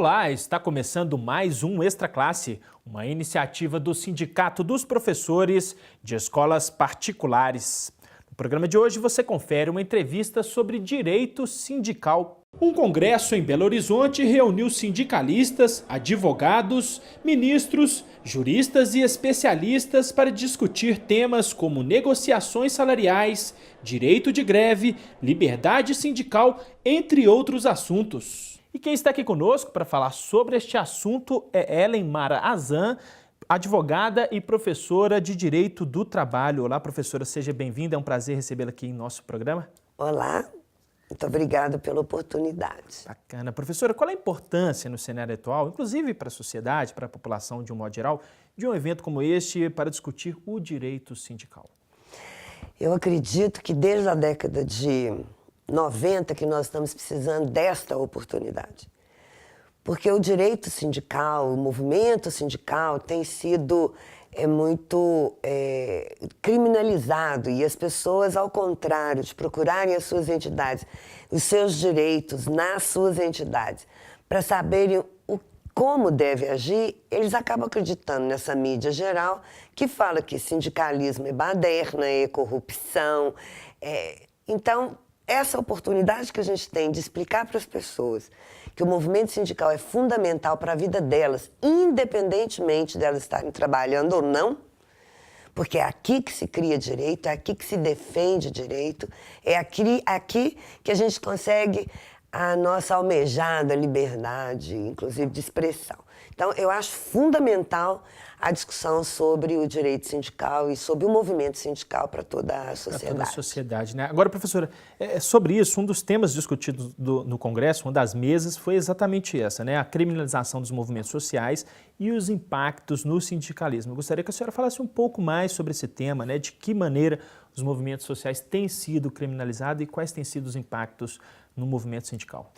Olá, está começando mais um Extra Classe, uma iniciativa do Sindicato dos Professores de Escolas Particulares. No programa de hoje você confere uma entrevista sobre direito sindical. Um congresso em Belo Horizonte reuniu sindicalistas, advogados, ministros, juristas e especialistas para discutir temas como negociações salariais, direito de greve, liberdade sindical, entre outros assuntos. E quem está aqui conosco para falar sobre este assunto é Ellen Mara Azan, advogada e professora de Direito do Trabalho. Olá, professora, seja bem-vinda, é um prazer recebê-la aqui em nosso programa. Olá, muito obrigada pela oportunidade. Bacana. Professora, qual a importância no cenário atual, inclusive para a sociedade, para a população de um modo geral, de um evento como este para discutir o direito sindical? Eu acredito que desde a década de 90 que nós estamos precisando desta oportunidade. Porque o direito sindical, o movimento sindical tem sido muito criminalizado e as pessoas, ao contrário de procurarem as suas entidades, os seus direitos nas suas entidades, para saberem como deve agir, eles acabam acreditando nessa mídia geral que fala que sindicalismo é baderna, é corrupção. Então, essa oportunidade que a gente tem de explicar para as pessoas que o movimento sindical é fundamental para a vida delas, independentemente de elas estarem trabalhando ou não, porque é aqui que se cria direito, é aqui que se defende direito, é aqui que a gente consegue a nossa almejada liberdade, inclusive de expressão. Então, eu acho fundamental a discussão sobre o direito sindical e sobre o movimento sindical para toda a sociedade. Para toda a sociedade, né? Agora, professora, sobre isso, um dos temas discutidos no Congresso, uma das mesas, foi exatamente essa, né? A criminalização dos movimentos sociais e os impactos no sindicalismo. Eu gostaria que a senhora falasse um pouco mais sobre esse tema, né? De que maneira os movimentos sociais têm sido criminalizados e quais têm sido os impactos no movimento sindical.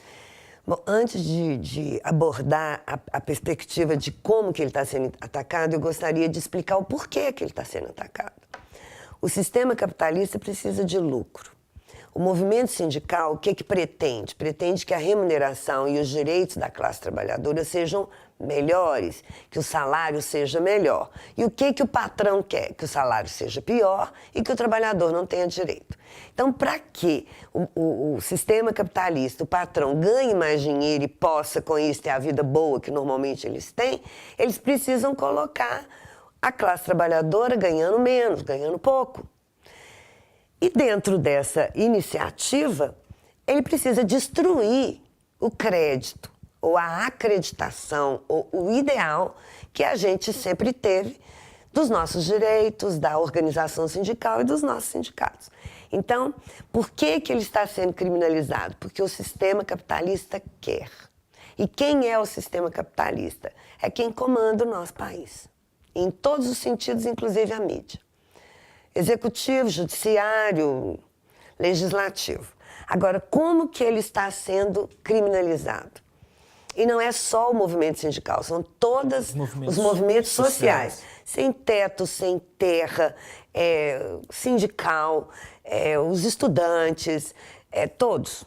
Bom, antes de abordar a perspectiva de como que ele está sendo atacado, eu gostaria de explicar o porquê que ele está sendo atacado. O sistema capitalista precisa de lucro. O movimento sindical, o que pretende? Pretende que a remuneração e os direitos da classe trabalhadora sejam melhores, que o salário seja melhor. E o que o patrão quer? Que o salário seja pior e que o trabalhador não tenha direito. Então, para que o sistema capitalista, o patrão, ganhe mais dinheiro e possa, com isso, ter a vida boa que normalmente eles têm, eles precisam colocar a classe trabalhadora ganhando menos, ganhando pouco. E dentro dessa iniciativa, ele precisa destruir o crédito, ou a acreditação, ou o ideal que a gente sempre teve dos nossos direitos, da organização sindical e dos nossos sindicatos. Então, por que ele está sendo criminalizado? Porque o sistema capitalista quer. E quem é o sistema capitalista? É quem comanda o nosso país, em todos os sentidos, inclusive a mídia. Executivo, judiciário, legislativo. Agora, como que ele está sendo criminalizado? E não é só o movimento sindical, são todos os movimentos sociais. Sem teto, sem terra, sindical, os estudantes, todos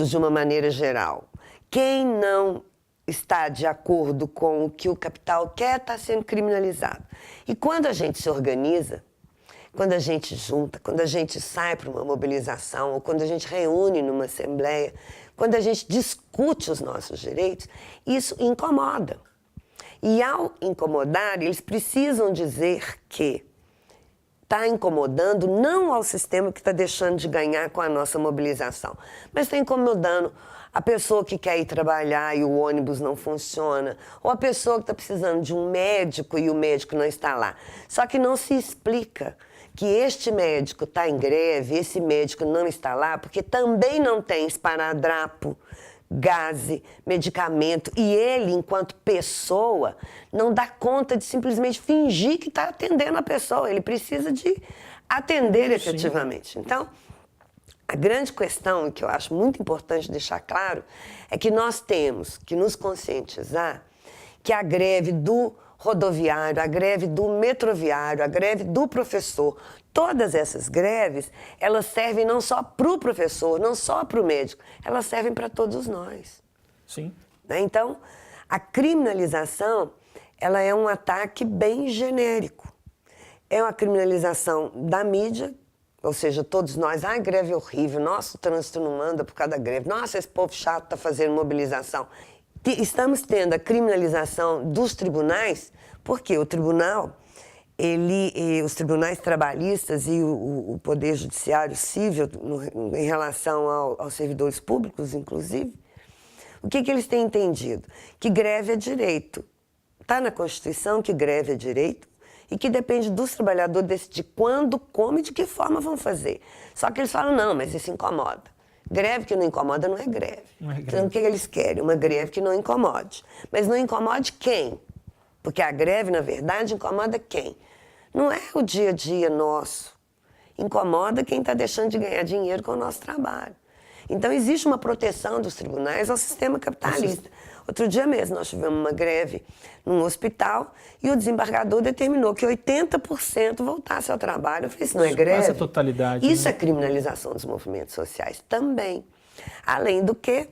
de uma maneira geral. Quem não está de acordo com o que o capital quer está sendo criminalizado. E quando a gente se organiza, quando a gente junta, quando a gente sai para uma mobilização, ou quando a gente reúne numa assembleia, quando a gente discute os nossos direitos, isso incomoda. E ao incomodar, eles precisam dizer que está incomodando não ao sistema que está deixando de ganhar com a nossa mobilização, mas está incomodando a pessoa que quer ir trabalhar e o ônibus não funciona, ou a pessoa que está precisando de um médico e o médico não está lá. Só que não se explica que este médico está em greve, esse médico não está lá, porque também não tem esparadrapo, gaze, medicamento, e ele, enquanto pessoa, não dá conta de simplesmente fingir que está atendendo a pessoa, ele precisa de atender efetivamente. Então, a grande questão, que eu acho muito importante deixar claro, é que nós temos que nos conscientizar que a greve do rodoviário, a greve do metroviário, a greve do professor, todas essas greves, elas servem não só para o professor, não só para o médico, elas servem para todos nós. Sim. né? Então, a criminalização, ela é um ataque bem genérico. É uma criminalização da mídia, ou seja, todos nós, a greve é horrível, nossa, o trânsito não anda por causa da greve, nossa, esse povo chato está fazendo mobilização. Estamos tendo a criminalização dos tribunais, porque o tribunal, os tribunais trabalhistas e o Poder Judiciário Civil, em relação aos servidores públicos, inclusive, o que eles têm entendido? Que greve é direito. Está na Constituição que greve é direito e que depende dos trabalhadores decidir quando, como e de que forma vão fazer. Só que eles falam, não, mas isso incomoda. Greve que não incomoda não é greve. Não é greve. Então, o que eles querem? Uma greve que não incomode. Mas não incomode quem? Porque a greve, na verdade, incomoda quem? Não é o dia a dia nosso. Incomoda quem está deixando de ganhar dinheiro com o nosso trabalho. Então, existe uma proteção dos tribunais ao sistema capitalista. Outro dia mesmo, nós tivemos uma greve num hospital e o desembargador determinou que 80% voltasse ao trabalho. Eu falei, isso não é greve? Essa totalidade. Isso né? é criminalização dos movimentos sociais também. Além do que,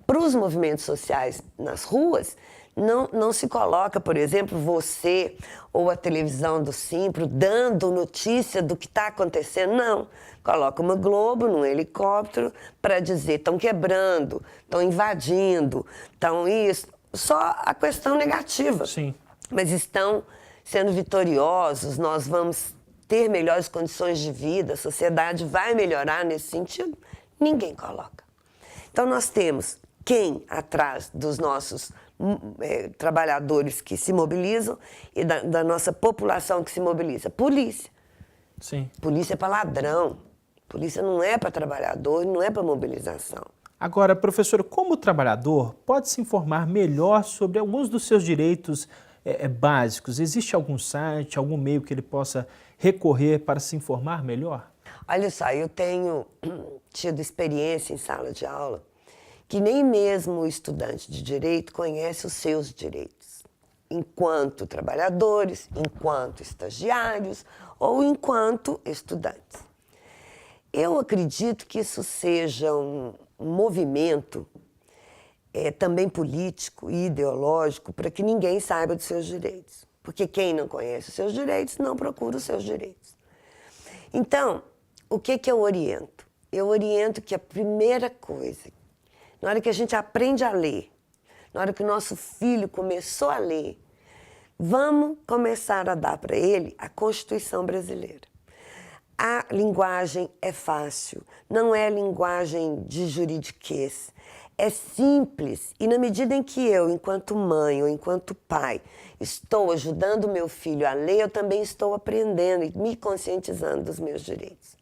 para os movimentos sociais nas ruas, não se coloca, por exemplo, você ou a televisão do Simpro dando notícia do que está acontecendo. Não. Coloca uma Globo num helicóptero para dizer estão quebrando, estão invadindo, estão isso. Só a questão negativa. Sim. Mas estão sendo vitoriosos, nós vamos ter melhores condições de vida, a sociedade vai melhorar nesse sentido. Ninguém coloca. Então nós temos quem atrás dos nossos trabalhadores que se mobilizam e da nossa população que se mobiliza? Polícia. Sim. Polícia é para ladrão. Polícia não é para trabalhador, não é para mobilização. Agora, professor, como o trabalhador pode se informar melhor sobre alguns dos seus direitos básicos? Existe algum site, algum meio que ele possa recorrer para se informar melhor? Olha só, eu tenho tido experiência em sala de aula que nem mesmo o estudante de direito conhece os seus direitos, enquanto trabalhadores, enquanto estagiários ou enquanto estudantes. Eu acredito que isso seja um movimento também político e ideológico para que ninguém saiba dos seus direitos, porque quem não conhece os seus direitos não procura os seus direitos. Então, o que eu oriento? Eu oriento que a primeira coisa, na hora que a gente aprende a ler, na hora que o nosso filho começou a ler, vamos começar a dar para ele a Constituição brasileira. A linguagem é fácil, não é linguagem de juridiquês, é simples. E na medida em que eu, enquanto mãe ou enquanto pai, estou ajudando meu filho a ler, eu também estou aprendendo e me conscientizando dos meus direitos.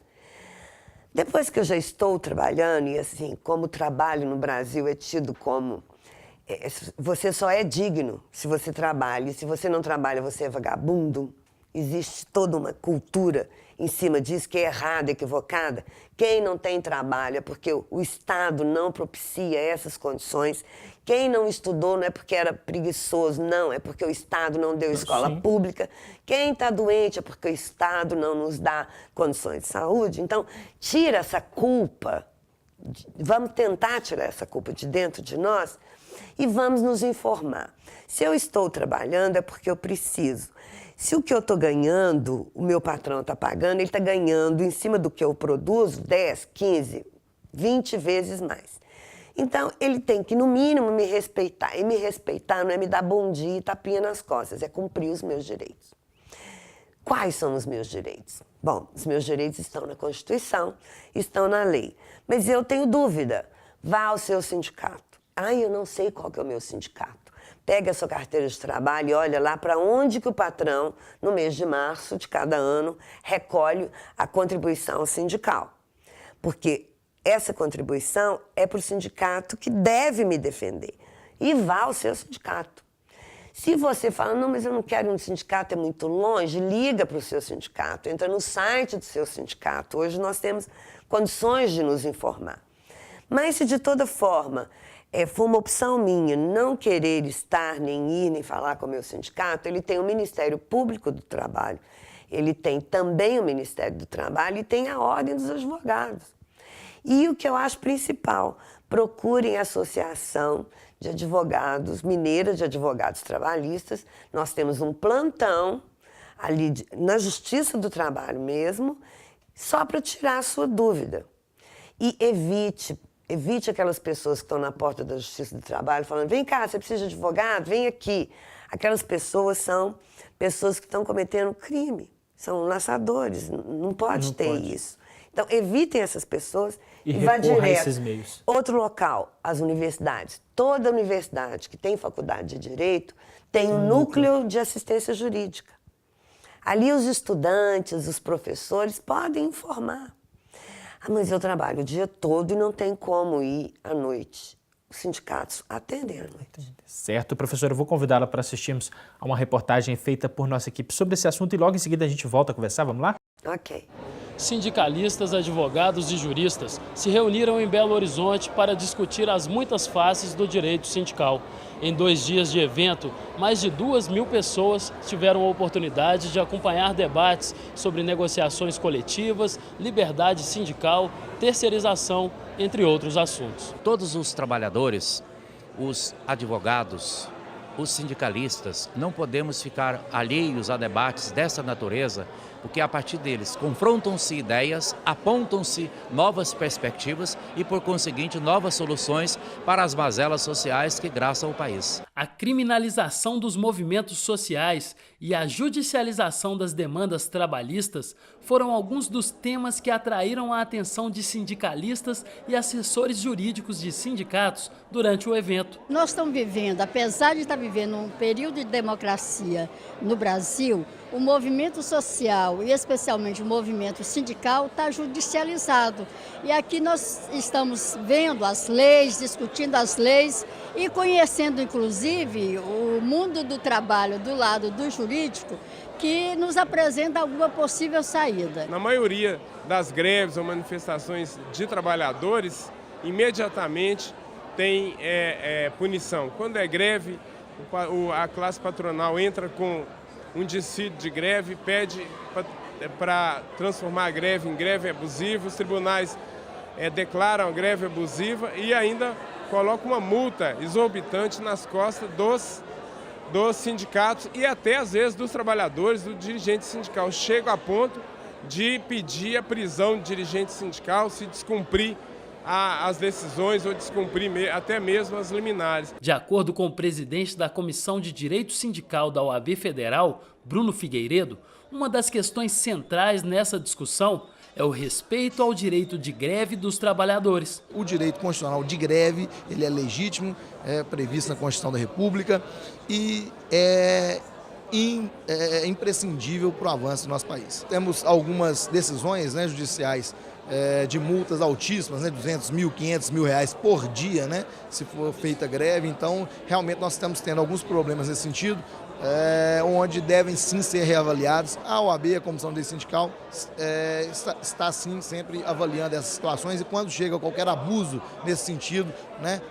Depois que eu já estou trabalhando, e assim, como o trabalho no Brasil é tido como você só é digno se você trabalha, e se você não trabalha, você é vagabundo. Existe toda uma cultura em cima disso que é errada, equivocada. Quem não tem trabalho é porque o Estado não propicia essas condições. Quem não estudou não é porque era preguiçoso, não, é porque o Estado não deu escola Sim. pública. Quem está doente é porque o Estado não nos dá condições de saúde. Então, tira essa culpa, vamos tentar tirar essa culpa de dentro de nós e vamos nos informar. Se eu estou trabalhando é porque eu preciso. Se o que eu estou ganhando, o meu patrão está pagando, ele está ganhando em cima do que eu produzo 10, 15, 20 vezes mais. Então, ele tem que, no mínimo, me respeitar. E me respeitar não é me dar bom dia e tapinha nas costas, é cumprir os meus direitos. Quais são os meus direitos? Bom, os meus direitos estão na Constituição, estão na lei. Mas eu tenho dúvida. Vá ao seu sindicato. Eu não sei qual que é o meu sindicato. Pega a sua carteira de trabalho e olha lá para onde que o patrão, no mês de março de cada ano, recolhe a contribuição sindical. Porque essa contribuição é para o sindicato que deve me defender. E vá ao seu sindicato. Se você fala, não, mas eu não quero um sindicato, é muito longe, liga para o seu sindicato, entra no site do seu sindicato. Hoje nós temos condições de nos informar. Mas se de toda forma for uma opção minha não querer estar, nem ir, nem falar com o meu sindicato, ele tem o Ministério Público do Trabalho, ele tem também o Ministério do Trabalho e tem a Ordem dos Advogados. E o que eu acho principal, procurem a associação de advogados, mineira de advogados trabalhistas. Nós temos um plantão ali na Justiça do Trabalho mesmo, só para tirar a sua dúvida. E evite aquelas pessoas que estão na porta da Justiça do Trabalho falando: vem cá, você precisa de advogado? Vem aqui. Aquelas pessoas são pessoas que estão cometendo crime, são laçadores, não pode ter isso. Então, evitem essas pessoas e vá direto. Esses meios. Outro local, as universidades. Toda universidade que tem faculdade de Direito tem um núcleo de assistência jurídica. Ali os estudantes, os professores podem informar. Ah, mas eu trabalho o dia todo e não tem como ir à noite. Os sindicatos atendem à noite. Certo, professora, eu vou convidá-la para assistirmos a uma reportagem feita por nossa equipe sobre esse assunto e logo em seguida a gente volta a conversar, vamos lá? Ok. Sindicalistas, advogados e juristas se reuniram em Belo Horizonte para discutir as muitas faces do direito sindical. Em 2 dias de evento, mais de 2.000 pessoas tiveram a oportunidade de acompanhar debates sobre negociações coletivas, liberdade sindical, terceirização, entre outros assuntos. Todos os trabalhadores, os advogados, os sindicalistas, não podemos ficar alheios a debates dessa natureza, porque a partir deles confrontam-se ideias, apontam-se novas perspectivas e, por conseguinte, novas soluções para as mazelas sociais que graçam o país. A criminalização dos movimentos sociais e a judicialização das demandas trabalhistas foram alguns dos temas que atraíram a atenção de sindicalistas e assessores jurídicos de sindicatos durante o evento. Nós estamos vivendo, apesar de estar vivendo um período de democracia no Brasil, o movimento social e especialmente o movimento sindical está judicializado. E aqui nós estamos vendo as leis, discutindo as leis e conhecendo inclusive o mundo do trabalho do lado do jurídico, que nos apresenta alguma possível saída. Na maioria das greves ou manifestações de trabalhadores, imediatamente tem punição. Quando é greve, a classe patronal entra com um dissídio de greve, pede para transformar a greve em greve abusiva, os tribunais declaram a greve abusiva e ainda colocam uma multa exorbitante nas costas dos sindicatos e até às vezes dos trabalhadores, do dirigente sindical. Chega a ponto de pedir a prisão do dirigente sindical se descumprir as decisões ou descumprir até mesmo as liminares. De acordo com o presidente da Comissão de Direito Sindical da OAB Federal, Bruno Figueiredo, uma das questões centrais nessa discussão é o respeito ao direito de greve dos trabalhadores. O direito constitucional de greve, ele é legítimo, é previsto na Constituição da República e é imprescindível para o avanço do nosso país. Temos algumas decisões judiciais de multas altíssimas, 200 mil, 500 mil reais por dia, se for feita greve. Então, realmente nós estamos tendo alguns problemas nesse sentido, onde devem sim ser reavaliados. A OAB, a Comissão de Direito Sindical, está sim sempre avaliando essas situações e quando chega qualquer abuso nesse sentido,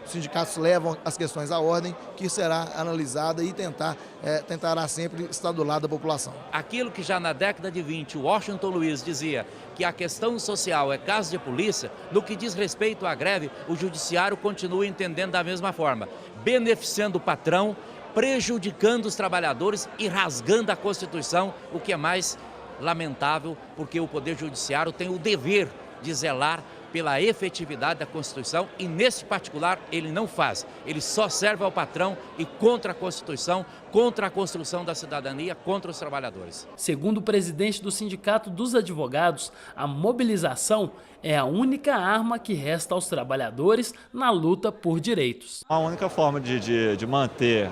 os sindicatos levam as questões à ordem, que será analisada e tentará sempre estar do lado da população. Aquilo que já na década de 20 Washington Luiz dizia que a questão social é caso de polícia, no que diz respeito à greve, o judiciário continua entendendo da mesma forma, beneficiando o patrão, prejudicando os trabalhadores e rasgando a Constituição, o que é mais lamentável, porque o Poder Judiciário tem o dever de zelar pela efetividade da Constituição e, nesse particular, ele não faz. Ele só serve ao patrão e contra a Constituição, contra a construção da cidadania, contra os trabalhadores. Segundo o presidente do Sindicato dos Advogados, a mobilização é a única arma que resta aos trabalhadores na luta por direitos. A única forma de manter,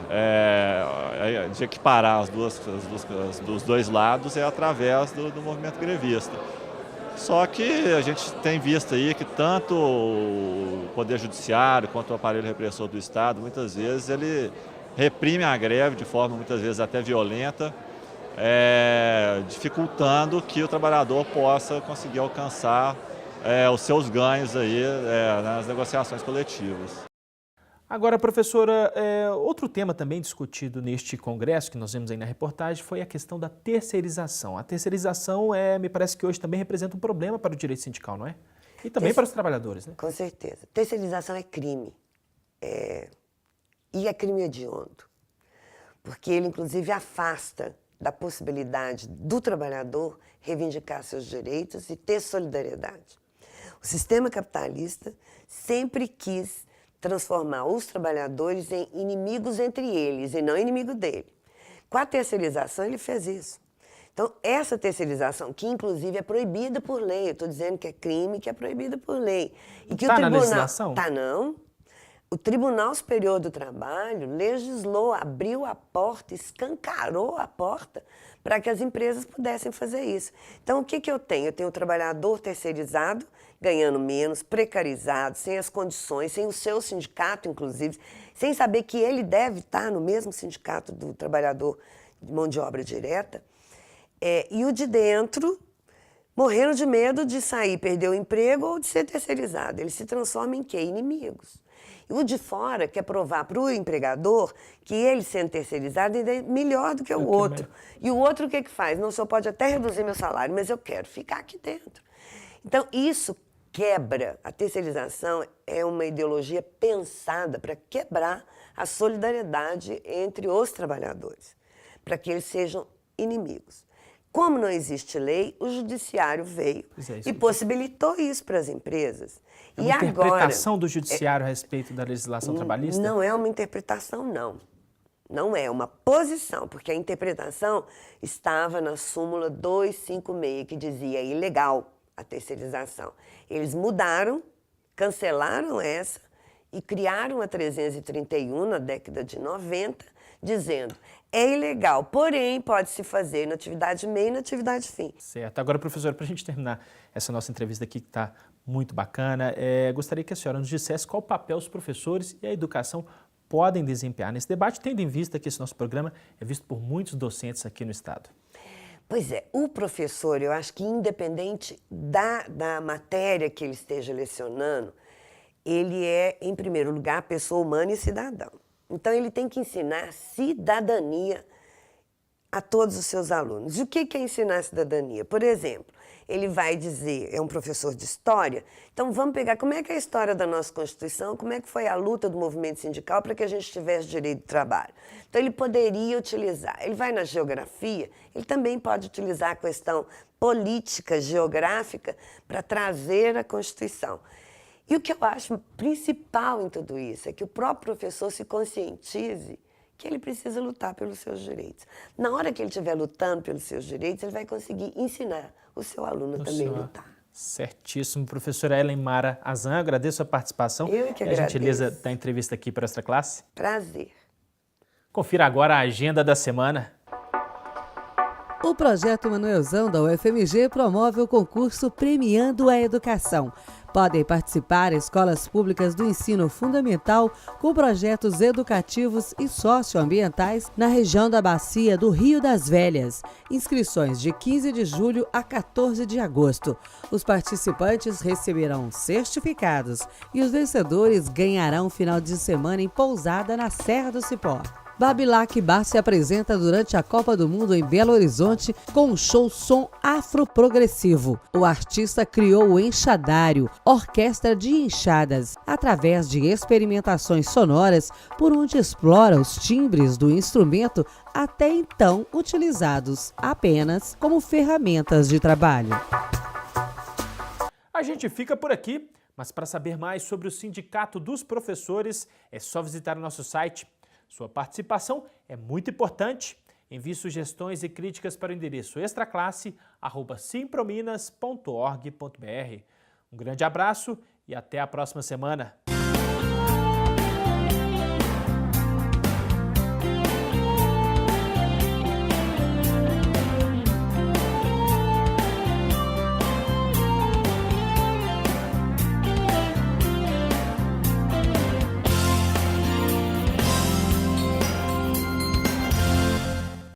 de equiparar dos dois lados é através do movimento grevista. Só que a gente tem visto aí que tanto o Poder Judiciário quanto o aparelho repressor do Estado, muitas vezes ele reprime a greve de forma muitas vezes até violenta, dificultando que o trabalhador possa conseguir alcançar os seus ganhos aí, nas negociações coletivas. Agora, professora, outro tema também discutido neste congresso, que nós vimos aí na reportagem, foi a questão da terceirização. A terceirização, me parece que hoje também representa um problema para o direito sindical, não é? E também para os trabalhadores, né? Com certeza. Terceirização é crime. E é crime hediondo, porque ele, inclusive, afasta da possibilidade do trabalhador reivindicar seus direitos e ter solidariedade. O sistema capitalista sempre quis transformar os trabalhadores em inimigos entre eles e não inimigo dele. Com a terceirização, ele fez isso. Então, essa terceirização, que inclusive é proibida por lei, eu estou dizendo que é crime, que é proibida por lei. E que tá o tribunal, na legislação? Tá, não. O Tribunal Superior do Trabalho legislou, abriu a porta, escancarou a porta para que as empresas pudessem fazer isso. Então, o que eu tenho? Eu tenho o trabalhador terceirizado, ganhando menos, precarizado, sem as condições, sem o seu sindicato, inclusive, sem saber que ele deve estar no mesmo sindicato do trabalhador de mão de obra direta, e o de dentro morrendo de medo de sair, perder o emprego ou de ser terceirizado. Ele se transforma em quê? Inimigos. E o de fora quer provar para o empregador que ele, sendo terceirizado, ainda é melhor do que o outro. E o outro o que faz? Não, o senhor pode até reduzir meu salário, mas eu quero ficar aqui dentro. Então, isso quebra. A terceirização é uma ideologia pensada para quebrar a solidariedade entre os trabalhadores, para que eles sejam inimigos. Como não existe lei, o judiciário veio e possibilitou isso para as empresas. É uma interpretação do judiciário a respeito da legislação trabalhista? Não é uma interpretação, não. Não é uma posição, porque a interpretação estava na súmula 256, que dizia ilegal a terceirização. Eles mudaram, cancelaram essa e criaram a 331 na década de 90, dizendo é ilegal, porém pode-se fazer na atividade meio e na atividade fim. Certo. Agora, professora, para a gente terminar essa nossa entrevista aqui, que está muito bacana, gostaria que a senhora nos dissesse qual o papel os professores e a educação podem desempenhar nesse debate, tendo em vista que esse nosso programa é visto por muitos docentes aqui no Estado. Pois é, o professor, eu acho que independente da matéria que ele esteja lecionando, ele é, em primeiro lugar, pessoa humana e cidadão. Então, ele tem que ensinar cidadania a todos os seus alunos. E o que é ensinar cidadania? Por exemplo, ele vai dizer, é um professor de história, então vamos pegar como é que é a história da nossa Constituição, como é que foi a luta do movimento sindical para que a gente tivesse direito de trabalho. Então, ele poderia utilizar, ele vai na geografia, ele também pode utilizar a questão política, geográfica, para trazer a Constituição. E o que eu acho principal em tudo isso é que o próprio professor se conscientize que ele precisa lutar pelos seus direitos. Na hora que ele estiver lutando pelos seus direitos, ele vai conseguir ensinar o seu aluno também a lutar. Certíssimo. Professora Ellen Mara Azan, agradeço a participação e a gentileza da entrevista aqui para esta classe. Prazer. Confira agora a agenda da semana. O projeto Manuelzão da UFMG promove o concurso Premiando a Educação. Podem participar escolas públicas do ensino fundamental com projetos educativos e socioambientais na região da Bacia do Rio das Velhas. Inscrições de 15 de julho a 14 de agosto. Os participantes receberão certificados e os vencedores ganharão final de semana em pousada na Serra do Cipó. Babilac Bar se apresenta durante a Copa do Mundo em Belo Horizonte com um show som afro-progressivo. O artista criou o Enxadário, orquestra de enxadas, através de experimentações sonoras por onde explora os timbres do instrumento até então utilizados apenas como ferramentas de trabalho. A gente fica por aqui, mas para saber mais sobre o Sindicato dos Professores, é só visitar o nosso site. Sua participação é muito importante. Envie sugestões e críticas para o endereço extraclasse@simprominas.org.br. Um grande abraço e até a próxima semana.